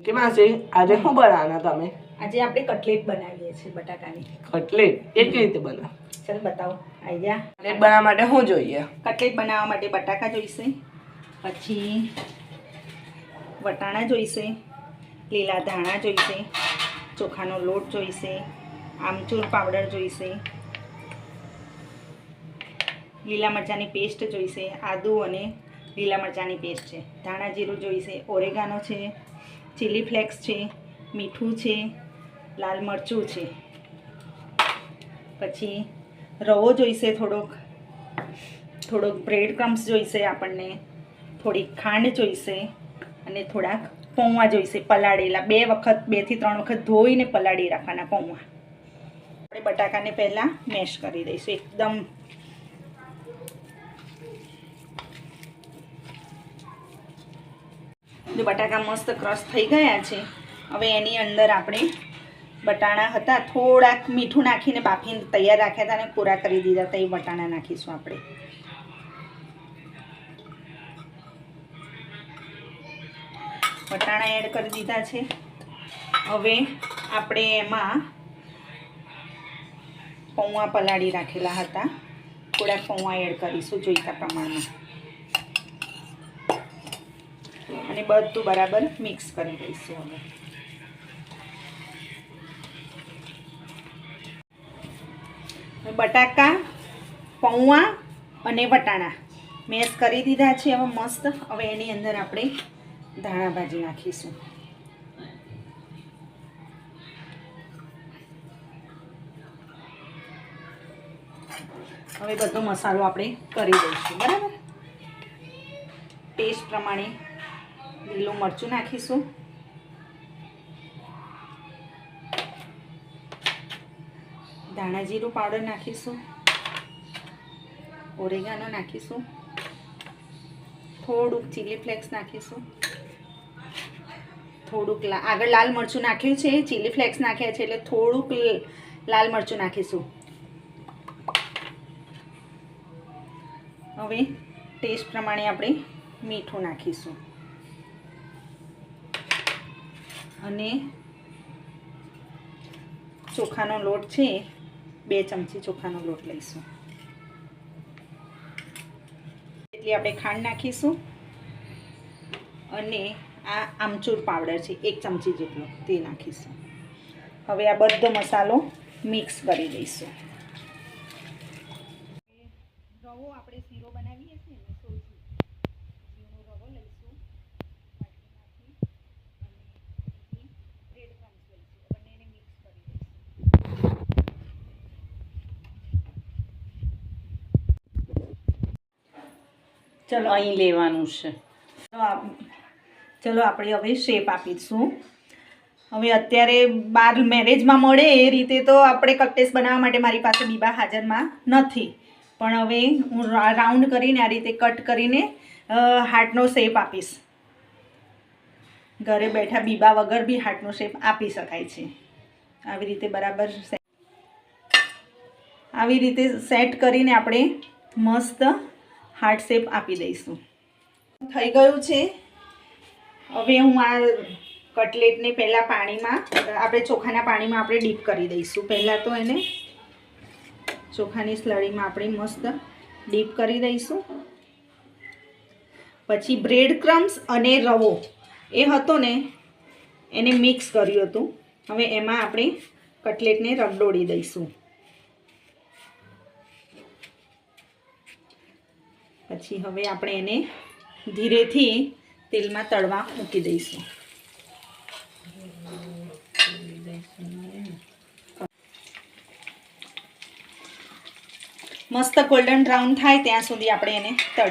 કે માસી આજે શું બનાવવાના તમે? આજે આપણે કટલેટ બનાવીએ છીએ બટાકાની. કટલેટ એ કેવી રીતે બનાવે? ચાલ બતાવો. આઈડિયા. કટલેટ બનાવવા માટે શું જોઈએ? કટલેટ બનાવવા માટે બટાકા જોઈશે, પછી વટાણા જોઈશે, લીલા ધાણા જોઈશે, ચોખાનો લોટ જોઈશે, આમચૂર પાવડર જોઈશે, લીલા મરચાંની પેસ્ટ જોઈશે, આદુ અને લીલા મરચાંની પેસ્ટ છે, ધાણા જીરું જોઈશે, ઓરેગાનો છે, ચીલી ફ્લેક્સ છે, મીઠું છે, લાલ મરચું છે, પછી રવો જોઈશે, થોડોક બ્રેડ ક્રમ્સ જોઈશે આપણને, થોડીક ખાંડ જોઈશે અને થોડાક પૌવા જોઈશે પલાળેલા. 2 થી 3 વખત ધોઈને પલાળી રાખવાના પૌવા. આપણે બટાકાને પહેલાં મેશ કરી દઈશું એકદમ. જો બટાકા મસ્ત ક્રશ થઈ ગયા છે. હવે એની અંદર આપણે વટાણા હતા થોડાક મીઠું નાખીને બાફીને તૈયાર રાખ્યા હતા અને પૂરા કરી દીધા હતા, એ વટાણા નાખીશું આપણે. વટાણા એડ કરી દીધા છે. હવે આપણે એમાં પૌવા પલાળી રાખેલા હતા, થોડાક પૌવા એડ કરીશું જોઈતા પ્રમાણમાં અને બધું બરાબર મિક્સ કરી દઈશું. હવે બટાકા, પૌવા અને વટાણા મેશ કરી દીધા છે હવે મસ્ત. હવે એની અંદર આપણે ધાણા ભાજી નાખીશું. હવે બધો મસાલો આપણે કરી દઈશું બરાબર. ટેસ્ટ પ્રમાણે લીલું મરચું નાખીશું, ધાણા જીરું પાવડર નાખીશું, ઓરેગાનો નાખીશું, થોડુંક ચીલી ફ્લેક્સ નાખીશું, થોડુંક આગળ લાલ મરચું નાખ્યું છે, ચીલી ફ્લેક્સ નાખ્યા છે એટલે થોડુંક લાલ મરચું નાખીશું. હવે ટેસ્ટ પ્રમાણે આપણે મીઠું નાખીશું અને ચોખાનો લોટ છે 2 ચમચી ચોખાનો લોટ લઈશું. એટલી આપણે ખાંડ નાખીશું અને આ આમચૂર પાવડર છે 1 ચમચી જેટલો તે નાખીશું. હવે આ બધો મસાલો મિક્સ કરી દઈશું. રવો આપણે શીરો બનાવીએ છીએ ને સોજી ઘીનો રવો લઈશું, નાખી અને બ્રેડ ક્રમ્સ લઈશું, બંનેને મિક્સ કરી દઈશું. ચલો અહીં લેવાનું છે. ચલો આપણે હવે શેપ આપીશું. હવે અત્યારે બહાર મેરેજમાં મળે એ રીતે તો આપણે કટલેટ બનાવવા માટે મારી પાસે બીબા હાજરમાં નથી, પણ હવે હું રાઉન્ડ કરીને આ રીતે કટ કરીને હાર્ટનો શેપ આપીશ. ઘરે બેઠા બીબા વગર બી હાર્ટનો શેપ આપી શકાય છે. આવી રીતે બરાબર આવી રીતે સેટ કરીને આપણે મસ્ત હાર્ટ શેપ આપી દઈશું. થઈ ગયું છે. હવે હું આ કટલેટને પહેલાં પાણીમાં આપણે ચોખાના પાણીમાં આપણે ડીપ કરી દઈશું. પહેલાં તો એને ચોખાની સ્લરીમાં આપણે મસ્ત ડીપ કરી દઈશું. પછી બ્રેડ ક્રમ્સ અને રવો એ હતો ને એને મિક્સ કર્યું હતું. હવે એમાં આપણે કટલેટને રગડોળી દઈશું. પછી હવે આપણે એને ધીરેથી તેલમાં તળવા મૂકી દઈશું. મસ્ત ગોલ્ડન બ્રાઉન થાય ત્યાં સુધી આપણે એને તળી